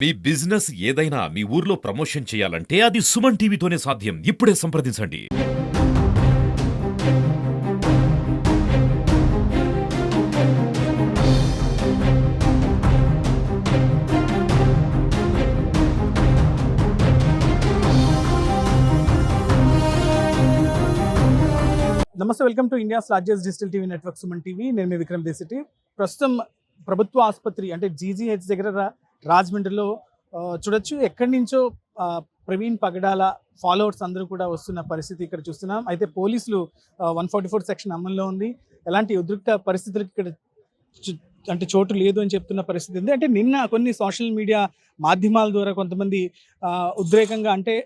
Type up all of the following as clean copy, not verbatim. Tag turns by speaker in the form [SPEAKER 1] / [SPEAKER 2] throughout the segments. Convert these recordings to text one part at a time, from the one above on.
[SPEAKER 1] మీ business ఏదైనా మీ ఊర్లో promotion చేయాలంటే అది సుమన్ టీవీతోనే సాధ్యం. ఇప్పుడే సంప్రదించండి.
[SPEAKER 2] నమస్తే, welcome to India's largest digital TV network Suman TV. నేను మీ విక్రమ్ దేశెట్టి. ప్రస్తుతం ప్రభుత్వ ఆసుపత్రి అంటే జీజీహెచ్ దగ్గర రాజమండ్రిలో చూడొచ్చు. ఎక్కడి నుంచో ప్రవీణ్ పగడాల ఫాలోవర్స్ అందరూ కూడా వస్తున్న పరిస్థితి ఇక్కడ చూస్తున్నాం. అయితే పోలీసులు 144 సెక్షన్ అమల్లో ఉంది. ఎలాంటి ఉద్రిక్త పరిస్థితులకు ఇక్కడ అంటే చోటు లేదు అని చెప్తున్న పరిస్థితి ఉంది. అంటే నిన్న కొన్ని సోషల్ మీడియా మాధ్యమాల ద్వారా కొంతమంది ఉద్రేకంగా అంటే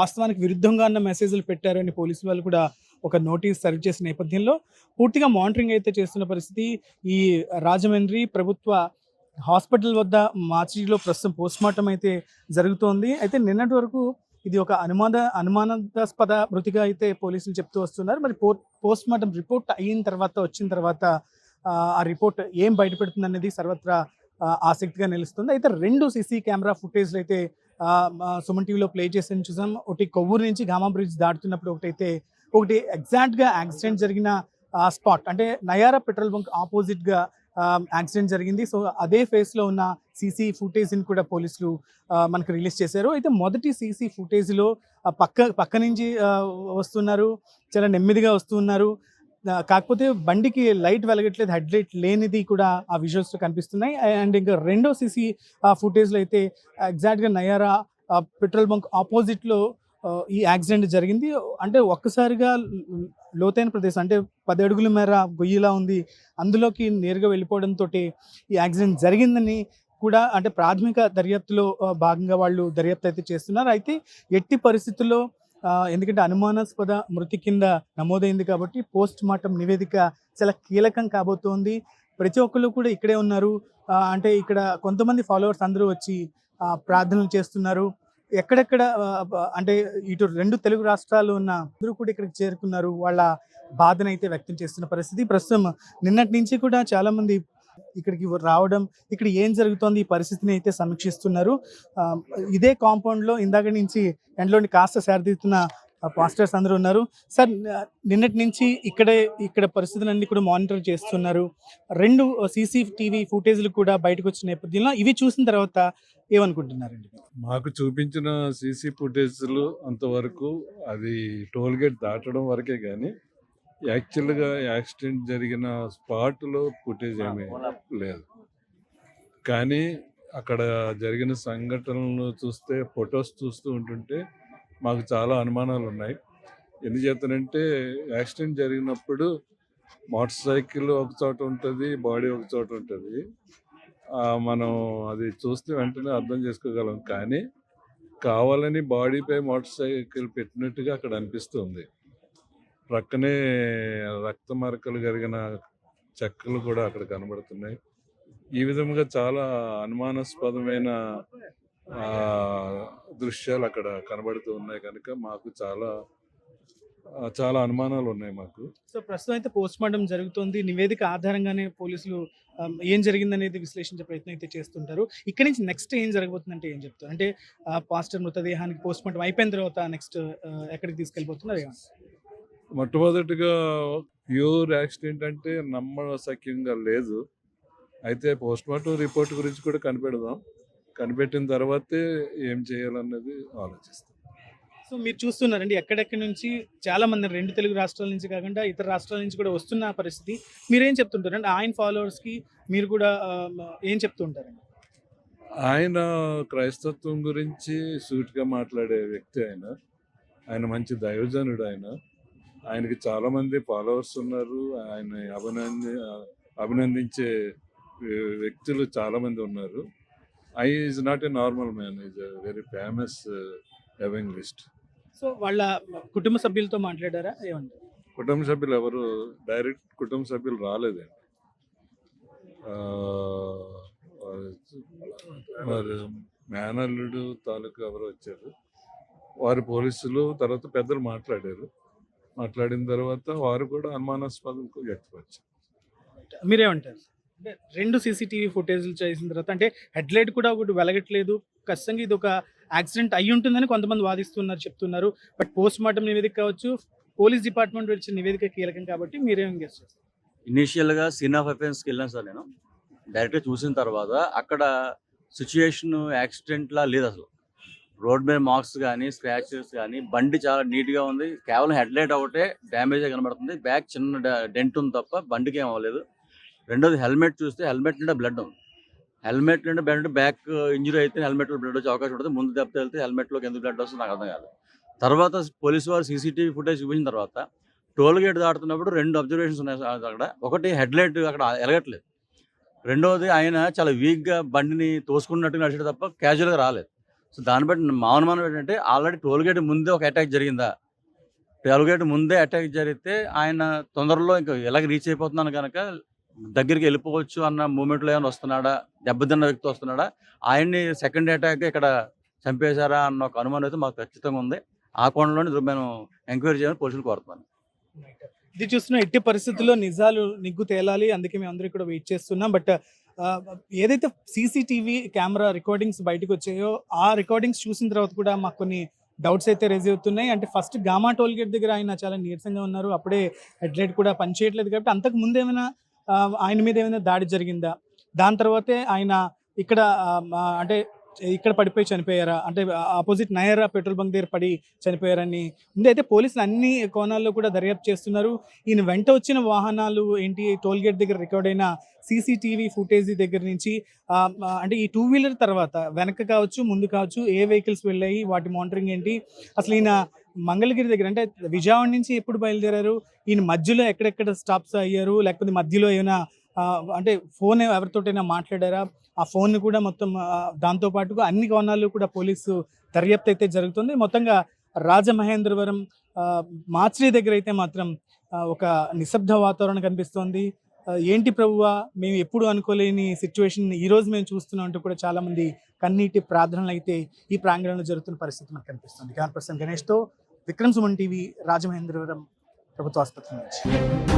[SPEAKER 2] వాస్తవానికి విరుద్ధంగా ఉన్న మెసేజ్లు పెట్టారు అని పోలీసు వాళ్ళు కూడా ఒక నోటీస్ సర్వ్ చేసిన నేపథ్యంలో పూర్తిగా మానిటరింగ్ అయితే చేస్తున్న పరిస్థితి. ఈ రాజమండ్రి ప్రభుత్వ హాస్పిటల్ వద్ద మార్చిలో ప్రస్తుతం పోస్ట్మార్టం అయితే జరుగుతోంది. అయితే నిన్నటి వరకు ఇది ఒక అనుమానాస్పద మృతిగా అయితే పోలీసులు చెప్తూ వస్తున్నారు. మరి పోస్ట్మార్టం రిపోర్ట్ అయిన తర్వాత వచ్చిన తర్వాత ఆ రిపోర్ట్ ఏం బయటపెడుతుంది అనేది సర్వత్రా ఆసక్తిగా నిలుస్తుంది. అయితే 2 సీసీ కెమెరా ఫుటేజ్లు అయితే సుమన్ టీవీలో ప్లే చేసి చూసాం. ఒకటి కొవ్వూరు నుంచి గామా బ్రిడ్జ్ దాటుతున్నప్పుడు ఒకటి ఎగ్జాక్ట్గా యాక్సిడెంట్ జరిగిన స్పాట్ అంటే నయారా పెట్రోల్ బంక్ ఆపోజిట్గా యాక్సిడెంట్ జరిగింది. సో అదే ఫేస్లో ఉన్న సీసీ ఫుటేజ్ని కూడా పోలీసులు మనకు రిలీజ్ చేశారు. అయితే మొదటి సీసీ ఫుటేజ్లో పక్క నుంచి వస్తున్నారు, చాలా నెమ్మదిగా వస్తున్నారు. కాకపోతే బండికి లైట్ వెలగట్లేదు, హెడ్ లైట్ లేనిది కూడా ఆ విజువల్స్లో కనిపిస్తున్నాయి. అండ్ ఇంకా రెండో సీసీ ఫుటేజ్లో అయితే ఎగ్జాక్ట్గా నయారా పెట్రోల్ బంక్ ఆపోజిట్లో ఈ యాక్సిడెంట్ జరిగింది. అంటే ఒక్కసారిగా లోతైన ప్రదేశం అంటే 10 అడుగుల మేర గొయ్యిలా ఉంది, అందులోకి నేరుగా వెళ్ళిపోవడంతో ఈ యాక్సిడెంట్ జరిగిందని కూడా అంటే ప్రాథమిక దర్యాప్తులో భాగంగా వాళ్ళు దర్యాప్తు అయితే చేస్తున్నారు. అయితే ఎట్టి పరిస్థితుల్లో ఎందుకంటే అనుమానాస్పద మృతి కింద నమోదైంది కాబట్టి పోస్ట్ మార్టం నివేదిక చాలా కీలకం కాబోతోంది. ప్రతి ఒక్కళ్ళు కూడా ఇక్కడే ఉన్నారు. అంటే ఇక్కడ కొంతమంది ఫాలోవర్స్ అందరూ వచ్చి ప్రార్థనలు చేస్తున్నారు. ఎక్కడెక్కడ అంటే ఇటు 2 తెలుగు రాష్ట్రాలు ఉన్న అందరూ కూడా ఇక్కడికి చేరుకున్నారు. వాళ్ళ బాధను అయితే వ్యక్తం చేస్తున్న పరిస్థితి. ప్రస్తుతం నిన్నటి నుంచి కూడా చాలామంది ఇక్కడికి రావడం, ఇక్కడ ఏం జరుగుతోంది ఈ పరిస్థితిని అయితే సమీక్షిస్తున్నారు. ఇదే కాంపౌండ్లో ఇందాక నుంచి ఎండలోని కాస్త సేరదీస్తున్న పాస్టర్స్ అందరూ ఉన్నారు. సార్, నిన్నటి నుంచి ఇక్కడ పరిస్థితులన్నీ కూడా మానిటర్ చేస్తున్నారు. 2 CCTV ఫుటేజ్లు కూడా బయటకు వచ్చిన నేపథ్యంలో ఇవి చూసిన తర్వాత ఏమనుకుంటున్నారండి?
[SPEAKER 3] మాకు చూపించిన సీసీ ఫుటేజ్లు అంతవరకు అది టోల్ గేట్ దాటడం వరకే కానీ యాక్చువల్గా యాక్సిడెంట్ జరిగిన స్పాట్లో ఫుటేజ్ ఏమీ లేదు. కానీ అక్కడ జరిగిన సంఘటనలు చూస్తే, ఫొటోస్ చూస్తూ ఉంటుంటే మాకు చాలా అనుమానాలు ఉన్నాయి. ఎందుచేతనంటే యాక్సిడెంట్ జరిగినప్పుడు మోటార్ సైకిల్ ఒక చోట ఉంటుంది, బాడీ ఒక చోట ఉంటుంది. మనం అది చూస్తే వెంటనే అర్థం చేసుకోగలం. కానీ కావాలని బాడీపై మోటార్ సైకిల్ పెట్టినట్టుగా అక్కడ అనిపిస్తుంది. ప్రక్కనే రక్త మరకలు కలిగిన చెక్కలు కూడా అక్కడ కనబడుతున్నాయి. ఈ విధంగా చాలా అనుమానాస్పదమైన దృశ్యాలు అక్కడ కనబడుతూ ఉన్నాయి. కనుక మాకు చాలా అనుమానాలు ఉన్నాయి మాకు.
[SPEAKER 2] సో ప్రస్తుతం అయితే పోస్ట్ మార్టం జరుగుతుంది. నివేదిక ఆధారంగానే పోలీసులు ఏం జరిగిందనేది విశ్లేషించే ప్రయత్నం అయితే చేస్తుంటారు. ఇక్కడి నుంచి నెక్స్ట్ ఏం జరగబోతుందంటే ఏం చెప్తారు? అంటే పాస్టర్ మృతదేహానికి పోస్ట్ మార్టం అయిపోయిన తర్వాత నెక్స్ట్ ఎక్కడికి తీసుకెళ్ళిపోతున్నారు?
[SPEAKER 3] మొట్టమొదటిగా ప్యూర్ యాక్సిడెంట్ అంటే నమ్మశక్యంగా లేదు. అయితే పోస్ట్ మార్టం రిపోర్ట్ గురించి కూడా కనిపెట్టిన తర్వాతే ఏం చేయాలన్నది ఆలోచిస్తాం.
[SPEAKER 2] సో మీరు చూస్తున్నారండి, ఎక్కడెక్కడి నుంచి చాలా మంది 2 తెలుగు రాష్ట్రాల నుంచి కాకుండా ఇతర రాష్ట్రాల నుంచి కూడా వస్తున్న పరిస్థితి. మీరేం చెప్తుంటారండి ఆయన ఫాలోవర్స్కి? మీరు కూడా ఏం చెప్తుంటారండి?
[SPEAKER 3] ఆయన క్రైస్తత్వం గురించి సూటిగా మాట్లాడే వ్యక్తి. ఆయన మంచి దైవజనుడు. ఆయనకి చాలామంది ఫాలోవర్స్ ఉన్నారు. ఆయన అభినందించే వ్యక్తులు చాలామంది ఉన్నారు. Is not a normal man, is a very famous evangelist.
[SPEAKER 2] So వాళ్ళ కుటుంబ సభ్యులతో మాట్లాడారా? ఏమంటారు?
[SPEAKER 3] కుటుంబ సభ్యులు ఎవరు డైరెక్ట్ కుటుంబ సభ్యులు రాలేదండి. వారి మేనల్లుడు తాలూకు ఎవరు వచ్చారు, వారి పోలీసులు తర్వాత పెద్దలు మాట్లాడిన తర్వాత వారు కూడా అనుమానాస్పదం వ్యక్తపరిచారు.
[SPEAKER 2] మీరేమంటారు? అంటే 2 సీసీటీవీ ఫుటేజ్‌లు చేసిన తర్వాత అంటే హెడ్‌లైట్ కూడా ఒకటి వెలగట్లేదు. ఖచ్చితంగా ఇది ఒక యాక్సిడెంట్ అయ్యుంటుందని కొంతమంది వాదిస్తున్నారు, చెప్తున్నారు. బట్ పోస్ట్‌మార్టం నివేదిక కావచ్చు, పోలీస్ డిపార్ట్‌మెంట్ వచ్చిన నివేదిక కీలకం కాబట్టి మీరేం గెస్ చేస్తారు?
[SPEAKER 4] ఇనీషియల్‌గా సీన్ ఆఫ్ అఫెన్స్‌కి వెళ్ళాను సార్ నేను. డైరెక్ట్‌గా చూసిన తర్వాత అక్కడ సిట్యుయేషన్ యాక్సిడెంట్‌లా లేదసలు. రోడ్ మీద మార్క్స్ గానీ, స్క్రాచెస్ గానీ, బండి చాలా నీట్‌గా ఉంది. కేవలం హెడ్‌లైట్ ఒకటే డ్యామేజే కనబడుతుంది. బ్యాక్ చిన్న డెంట్ ఉంది తప్ప బండికేం అవ్వలేదు. రెండోది హెల్మెట్ చూస్తే హెల్మెట్ నిండా బ్లడ్ ఉంది. హెల్మెట్ నిండా బ్లడ్, బ్యాక్ ఇంజ్యూరీ అయితే హెల్మెట్‌లో బ్లడ్ వచ్చే అవకాశం ఉంటుంది. ముందు దెబ్బ తగిలితే హెల్మెట్‌లోకి ఎందుకు బ్లడ్ వస్తుందో నాకు అర్థం కాలేదు. తర్వాత పోలీసు వారు సీసీటీవీ ఫుటేజ్ చూపించిన తర్వాత టోల్ గేట్ దాటుతున్నప్పుడు 2 అబ్జర్వేషన్స్ ఉన్నాయి సార్ అక్కడ. ఒకటి హెడ్‌లైట్ అక్కడ ఎలగట్లేదు. రెండోది ఆయన చాలా వీక్‌గా బండిని తోసుకున్నట్టుగా నడిచాడు తప్ప క్యాజువల్‌గా రాలేదు. సో దాన్ని బట్టి మా అనుమానం ఏంటంటే ఆల్రెడీ టోల్ గేట్ ముందే ఒక అటాక్ జరిగిందా? టోల్ గేట్ ముందే అటాక్ జరిగితే ఆయన తొందరలో ఇంకా ఎలాగ రీచ్ అయిపోతున్నాను కనుక దగ్గరికి వెళ్ళిపోవచ్చు అన్న మూమెంట్లో ఏమైనా వస్తున్నాడా? దెబ్బతిన్న వ్యక్తి వస్తున్నాడా? ఆయన్ని సెకండ్ అటాక్ ఇక్కడ చంపేశారా అన్న ఒక అనుమానం అయితే మాకు ఖచ్చితంగా ఉంది. ఆ కోణంలోనే మేము ఎంక్వైరీ చేయాలని పోలీసులు కోరుతున్నాను.
[SPEAKER 2] ఇది చూస్తున్న ఎట్టి పరిస్థితుల్లో నిజాలు నిగ్గు తేలాలి. అందుకే మేమందరం కూడా వెయిట్ చేస్తున్నాం. బట్ ఏదైతే సీసీటీవీ కెమెరా రికార్డింగ్స్ బయటకు వచ్చాయో ఆ రికార్డింగ్స్ చూసిన తర్వాత కూడా మాకు కొన్ని డౌట్స్ అయితే రేజ్ అవుతున్నాయి. అంటే ఫస్ట్ గామా టోల్ గేట్ దగ్గర ఆయన చాలా నీరసంగా ఉన్నారు. అప్పుడే హెడ్లైట్ కూడా పనిచేయట్లేదు కాబట్టి అంతకు ముందు ఏమైనా ఆయన మీద ఏమైనా దాడి జరిగిందా? దాని తర్వాతే ఆయన ఇక్కడ అంటే ఇక్కడ పడిపోయి చనిపోయారా? అంటే ఆపోజిట్ నయరా పెట్రోల్ బంక్ దగ్గర పడి చనిపోయారని ఉంది. అయితే పోలీసులు అన్ని కోణాల్లో కూడా దర్యాప్తు చేస్తున్నారు. ఈయన వెంట వచ్చిన వాహనాలు ఏంటి, టోల్ గేట్ దగ్గర రికార్డ్ అయిన సీసీటీవీ ఫుటేజ్ దగ్గర నుంచి అంటే ఈ 2 వీలర్ తర్వాత వెనక కావచ్చు, ముందు కావచ్చు, ఏ వెహికల్స్ వెళ్ళాయి, వాటి మానిటరింగ్ ఏంటి, అసలు ఈయన మంగళగిరి దగ్గర అంటే విజయవాడ నుంచి ఎప్పుడు బయలుదేరారు, ఈయన మధ్యలో ఎక్కడెక్కడ స్టాప్స్ అయ్యారు, లేకపోతే మధ్యలో ఏమైనా అంటే ఫోన్ ఎవరితోటైనా మాట్లాడారా, ఆ ఫోన్ కూడా మొత్తం దాంతో పాటుగా అన్ని కోణాలు కూడా పోలీసు దర్యాప్తు అయితే జరుగుతుంది. మొత్తంగా రాజమహేంద్రవరం మార్చిరి దగ్గర అయితే మాత్రం ఒక నిశ్శబ్ద వాతావరణం కనిపిస్తోంది. ఏంటి ప్రభువా, మేము ఎప్పుడు అనుకోలేని సిచ్యువేషన్ ఈరోజు మేము చూస్తున్నాం అంటూ కూడా చాలామంది కన్నీటి ప్రార్థనలు అయితే ఈ ప్రాంగణంలో జరుగుతున్న పరిస్థితి మనకు కనిపిస్తుంది. కెమెరా పర్సన్ గణేష్తో విక్రమ్ సుమన్ టీవీ, రాజమహేంద్రవరం ప్రభుత్వ ఆసుపత్రి నుంచి.